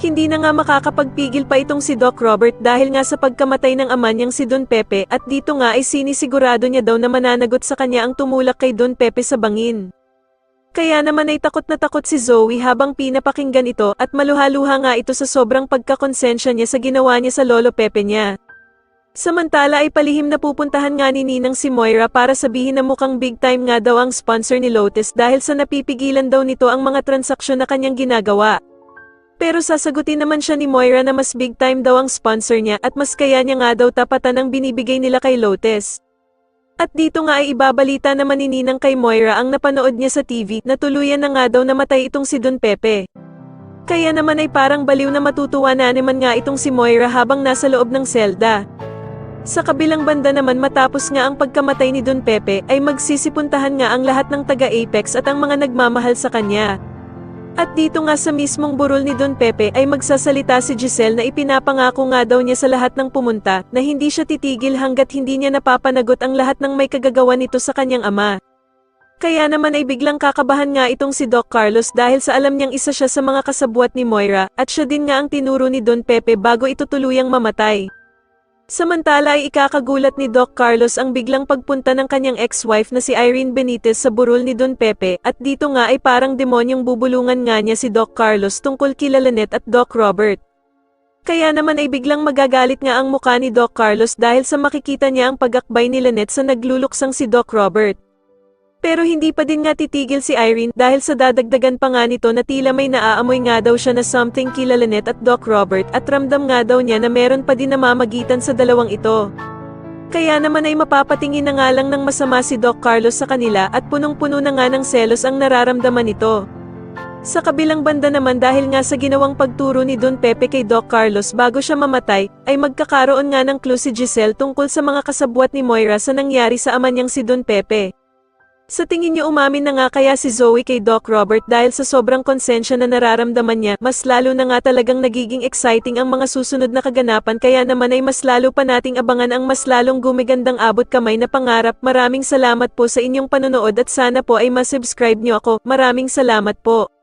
Hindi na nga makakapagpigil pa itong si Doc Robert dahil nga sa pagkamatay ng ama niyang si Don Pepe at dito nga ay sinisigurado niya daw na mananagot sa kanya ang tumulak kay Don Pepe sa bangin. Kaya naman ay takot na takot si Zoe habang pinapakinggan ito at maluha-luha nga ito sa sobrang pagkakonsensya niya sa ginawa niya sa lolo Pepe niya. Samantala ay palihim na pupuntahan nga ni Ninang si Moira para sabihin na mukhang big time nga daw ang sponsor ni Lotus dahil sa napipigilan daw nito ang mga transaksyon na kanyang ginagawa. Pero sasagutin naman siya ni Moira na mas big time daw ang sponsor niya at mas kaya niya nga daw tapatan ang binibigay nila kay Lotus. At dito nga ay ibabalita naman ni Ninang kay Moira ang napanood niya sa TV na tuluyan na nga daw namatay itong si Don Pepe. Kaya naman ay parang baliw na matutuwa na naman nga itong si Moira habang nasa loob ng selda. Sa kabilang banda naman matapos nga ang pagkamatay ni Don Pepe ay magsisipuntahan nga ang lahat ng taga-Apex at ang mga nagmamahal sa kanya. At dito nga sa mismong burol ni Don Pepe ay magsasalita si Giselle na ipinapangako nga daw niya sa lahat ng pumunta na hindi siya titigil hanggat hindi niya napapanagot ang lahat ng may kagagawa nito sa kanyang ama. Kaya naman ay biglang kakabahan nga itong si Doc Carlos dahil sa alam niyang isa siya sa mga kasabwat ni Moira at siya din nga ang tinuro ni Don Pepe bago ito tuluyang mamatay. Samantala ay ikakagulat ni Doc Carlos ang biglang pagpunta ng kanyang ex-wife na si Irene Benitez sa burol ni Don Pepe at dito nga ay parang demonyong bubulungan nga niya si Doc Carlos tungkol kila Lynette at Doc Robert. Kaya naman ay biglang magagalit nga ang mukha ni Doc Carlos dahil sa makikita niya ang pag-akbay ni Lynette sa nagluluksang si Doc Robert. Pero hindi pa din nga titigil si Irene dahil sa dadagdagan pa nga nito na tila may naaamoy nga daw siya na something kila Lynette at Doc Robert at ramdam nga daw niya na meron pa din namamagitan sa dalawang ito. Kaya naman ay mapapatingin na nga lang ng masama si Doc Carlos sa kanila at punong-puno na nga ng selos ang nararamdaman nito. Sa kabilang banda naman dahil nga sa ginawang pagturo ni Don Pepe kay Doc Carlos bago siya mamatay, ay magkakaroon nga ng clue si Giselle tungkol sa mga kasabwat ni Moira sa nangyari sa ama niyang si Don Pepe. Sa tingin niyo umamin na nga kaya si Zoe kay Doc Robert dahil sa sobrang konsensya na nararamdaman niya, mas lalo na nga talagang nagiging exciting ang mga susunod na kaganapan kaya naman ay mas lalo pa nating abangan ang mas lalong gumigandang abot kamay na pangarap. Maraming salamat po sa inyong panonood at sana po ay masubscribe niyo ako. Maraming salamat po.